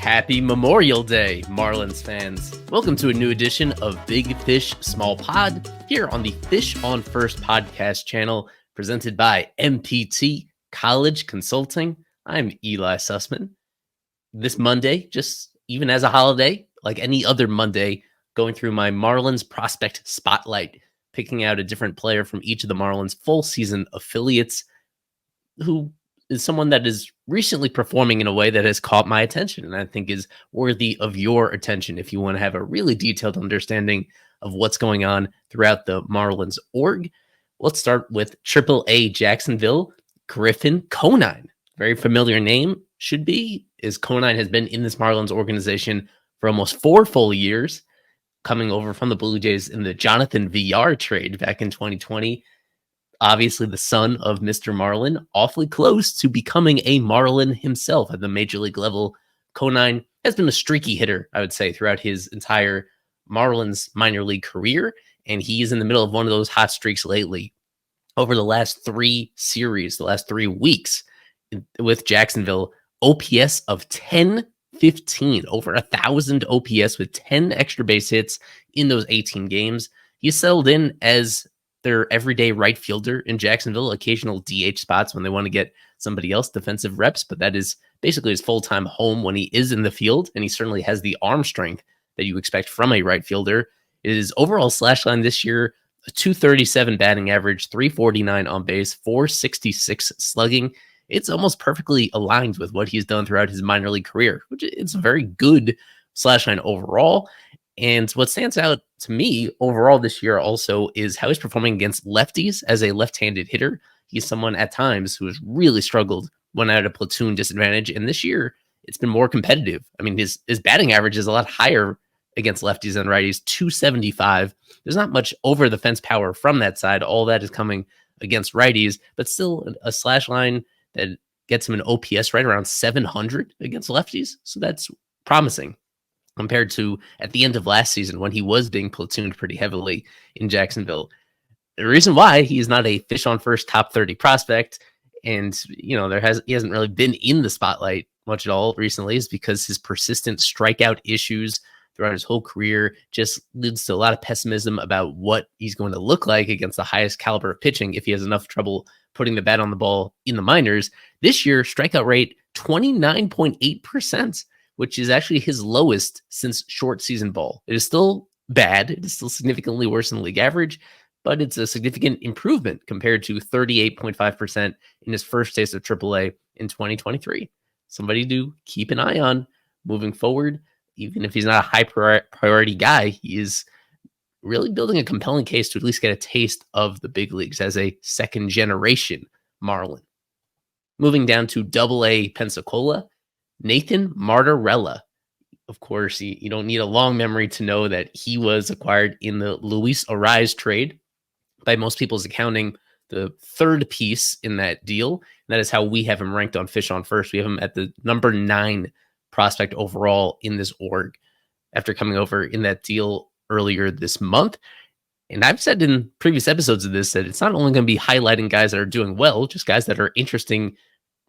Happy Memorial Day, Marlins fans. Welcome to a new edition of Big Fish Small Pod here on the Fish on First podcast channel presented by MPT College Consulting. I'm Ely Sussman. This Monday, just even as a holiday, like any other Monday, going through my Marlins prospect spotlight, picking out a different player from each of the Marlins full season affiliates who is someone that is recently performing in a way that has caught my attention and I think is worthy of your attention if you want to have a really detailed understanding of what's going on throughout the Marlins org. Let's start with AAA Jacksonville, Griffin Conine. Very familiar name should be, as Conine has been in this Marlins organization for almost 4 full years, coming over from the Blue Jays in the Jonathan VR trade back in 2020. Obviously the son of Mr. Marlin, awfully close to becoming a Marlin himself at the major league level. Conine has been a streaky hitter, I would say, throughout his entire Marlins minor league career, and he is in the middle of one of those hot streaks lately. Over the last 3 series, the last 3 weeks with Jacksonville, OPS of 1015, over 1,000 OPS with 10 extra base hits in those 18 games. He's settled in as their everyday right fielder in Jacksonville, occasional DH spots when they want to get somebody else defensive reps, but that is basically his full-time home when he is in the field, and he certainly has the arm strength that you expect from a right fielder. His overall slash line this year, a 237 batting average, 349 on base, 466 slugging. It's almost perfectly aligned with what he's done throughout his minor league career, which it's a very good slash line overall. And what stands out to me overall this year also is how he's performing against lefties as a left-handed hitter. He's someone at times who has really struggled when at a platoon disadvantage. And this year, it's been more competitive. I mean, his batting average is a lot higher against lefties than righties, 275. There's not much over the fence power from that side. All that is coming against righties, but still a slash line that gets him an OPS right around 700 against lefties. So that's promising compared to at the end of last season when he was being platooned pretty heavily in Jacksonville. The reason why he is not a Fish on First top 30 prospect, and he hasn't really been in the spotlight much at all recently, is because his persistent strikeout issues throughout his whole career just leads to a lot of pessimism about what he's going to look like against the highest caliber of pitching if he has enough trouble putting the bat on the ball in the minors. This year, strikeout rate 29.8%. which is actually his lowest since short season ball. It is still bad. It is still significantly worse than league average, but it's a significant improvement compared to 38.5% in his first taste of AAA in 2023. Somebody to keep an eye on moving forward. Even if he's not a high priority guy, he is really building a compelling case to at least get a taste of the big leagues as a second generation Marlin. Moving down to AA Pensacola, Nathan Martorella. Of course, you don't need a long memory to know that he was acquired in the Luis Arraez trade. By most people's accounting, the third piece in that deal. And that is how we have him ranked on Fish on First. We have him at the number 9 prospect overall in this org after coming over in that deal earlier this month. And I've said in previous episodes of this that it's not only going to be highlighting guys that are doing well, just guys that are interesting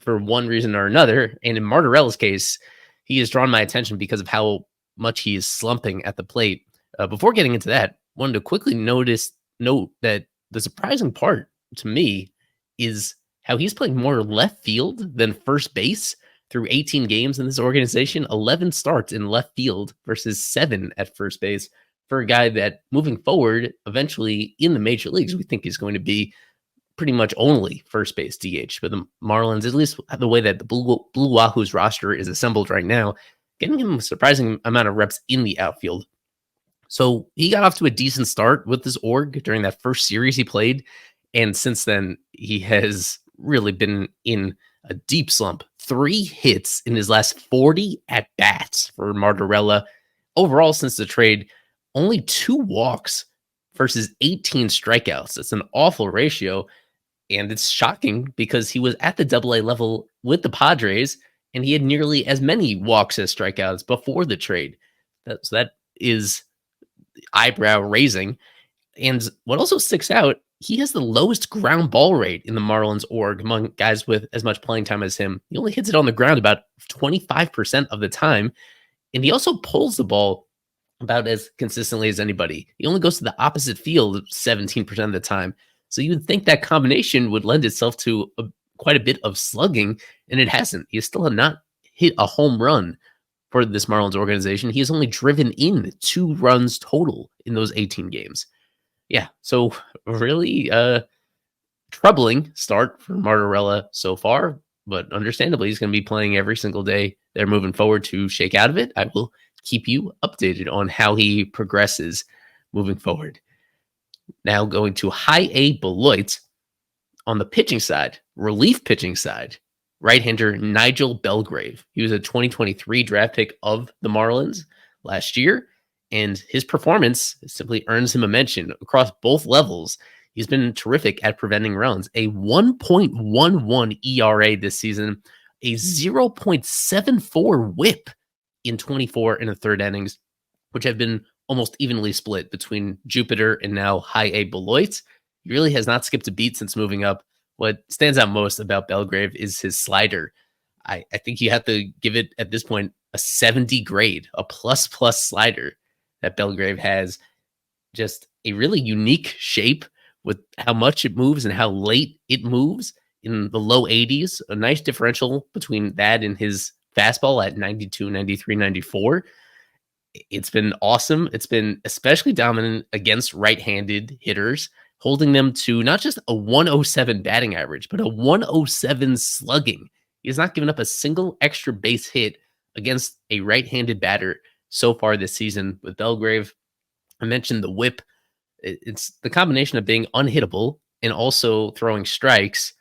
for one reason or another. And in Martorella's case, he has drawn my attention because of how much he is slumping at the plate. Before getting into that, wanted to quickly note that the surprising part to me is how he's playing more left field than first base through 18 games in this organization. 11 starts in left field versus 7 at first base for a guy that moving forward, eventually in the major leagues, we think is going to be pretty much only first base DH. But the Marlins, at least the way that the Blue Wahoo's roster is assembled right now, getting him a surprising amount of reps in the outfield. So he got off to a decent start with this org during that first series he played. And since then, he has really been in a deep slump. 3 hits in his last 40 at-bats for Martorella. Overall, since the trade, only 2 walks versus 18 strikeouts. That's an awful ratio. And it's shocking because he was at the AA level with the Padres, and he had nearly as many walks as strikeouts before the trade. So that is eyebrow raising. And what also sticks out he has the lowest ground ball rate in the Marlins org among guys with as much playing time as him. He only hits it on the ground about 25% of the time, and he also pulls the ball about as consistently as anybody. He only goes to the opposite field 17% of the time. So you would think that combination would lend itself to quite a bit of slugging, and it hasn't. He still has not hit a home run for this Marlins organization. He has only driven in 2 runs total in those 18 games. Yeah, so really troubling start for Martorella so far, but understandably, he's going to be playing every single day. They're moving forward to shake out of it. I will keep you updated on how he progresses moving forward. Now going to high A Beloit on the pitching side, relief pitching side, right-hander Nigel Belgrave. He was a 2023 draft pick of the Marlins last year, and his performance simply earns him a mention across both levels. He's been terrific at preventing runs, a 1.11 ERA this season, a 0.74 whip in 24 and a third innings, which have been almost evenly split between Jupiter and now high A Beloit. He really has not skipped a beat since moving up. What stands out most about Belgrave is his slider. I think you have to give it at this point a 70 grade, a plus slider that Belgrave has. Just a really unique shape with how much it moves and how late it moves in the low 80s. A nice differential between that and his fastball at 92, 93, 94. It's been awesome. It's been especially dominant against right-handed hitters, holding them to not just a 107 batting average, but a 107 slugging. He has not given up a single extra base hit against a right-handed batter so far this season with Belgrave. I mentioned the whip. It's the combination of being unhittable and also throwing strikes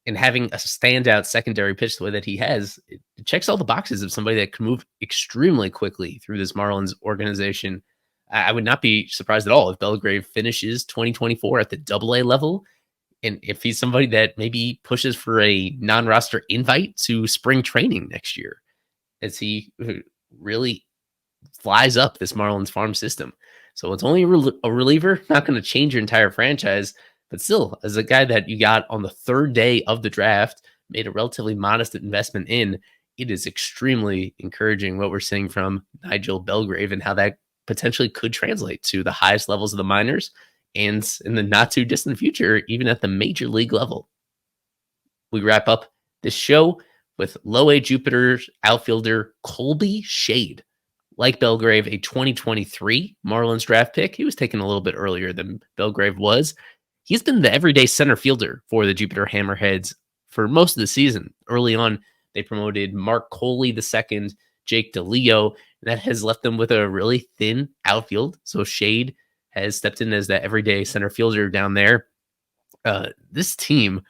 and having a standout secondary pitch the way that he has. It checks all the boxes of somebody that can move extremely quickly through this Marlins organization. I would not be surprised at all if Belgrave finishes 2024 at the AA level. And if he's somebody that maybe pushes for a non-roster invite to spring training next year, as he really flies up this Marlins farm system. So it's only a reliever, not going to change your entire franchise, but still, as a guy that you got on the third day of the draft, made a relatively modest investment in, it is extremely encouraging what we're seeing from Nigel Belgrave and how that potentially could translate to the highest levels of the minors and in the not too distant future, even at the major league level. We wrap up this show with low A Jupiter's outfielder Colby Shade. Like Belgrave, a 2023 Marlins draft pick. He was taken a little bit earlier than Belgrave was. He's been the everyday center fielder for the Jupiter Hammerheads for most of the season. Early on, they promoted Mark Coley II, Jake DeLeo, and that has left them with a really thin outfield. So Shade has stepped in as that everyday center fielder down there. This team,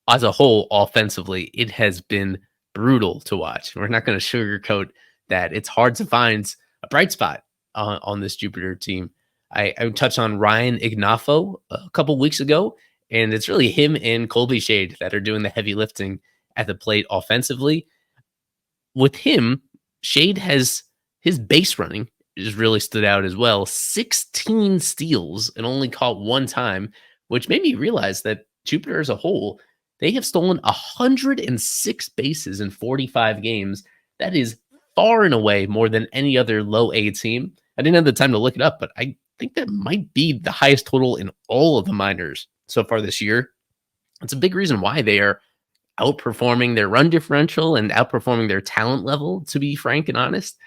as a whole, offensively, it has been brutal to watch. We're not going to sugarcoat that. It's hard to find a bright spot on this Jupiter team. I touched on Ryan Ignafo a couple weeks ago, and it's really him and Colby Shade that are doing the heavy lifting at the plate offensively. With him, Shade has his base running just really stood out as well. 16 steals and only caught one time, which made me realize that Jupiter as a whole, they have stolen 106 bases in 45 games. That is far and away more than any other low A team. I didn't have the time to look it up, but I think that might be the highest total in all of the minors so far this year. It's a big reason why they are outperforming their run differential and outperforming their talent level, to be frank and honest.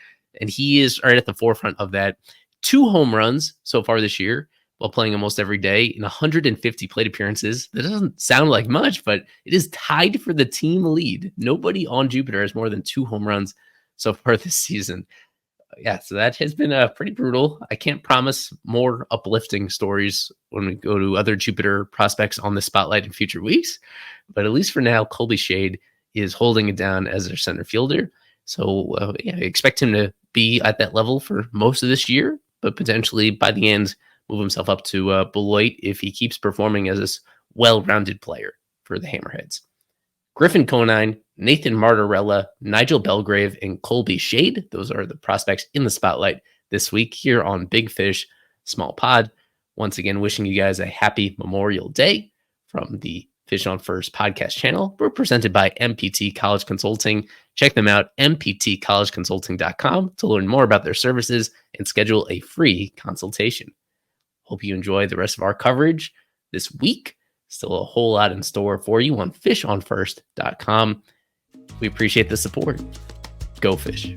And he is right at the forefront of that. 2 home runs so far this year while playing almost every day in 150 plate appearances. That doesn't sound like much, but it is tied for the team lead. Nobody on Jupiter has more than 2 home runs so far this season. Yeah, so that has been pretty brutal. I can't promise more uplifting stories when we go to other Jupiter prospects on the spotlight in future weeks. But at least for now, Colby Shade is holding it down as their center fielder. So I expect him to be at that level for most of this year, but potentially by the end, move himself up to Beloit if he keeps performing as this well-rounded player for the Hammerheads. Griffin Conine, Nathan Martorella, Nigel Belgrave, and Colby Shade. Those are the prospects in the spotlight this week here on Big Fish, Small Pod. Once again, wishing you guys a happy Memorial Day from the Fish on First podcast channel. We're presented by MPT College Consulting. Check them out, mptcollegeconsulting.com, to learn more about their services and schedule a free consultation. Hope you enjoy the rest of our coverage this week. Still a whole lot in store for you on fishonfirst.com. We appreciate the support. Go Fish.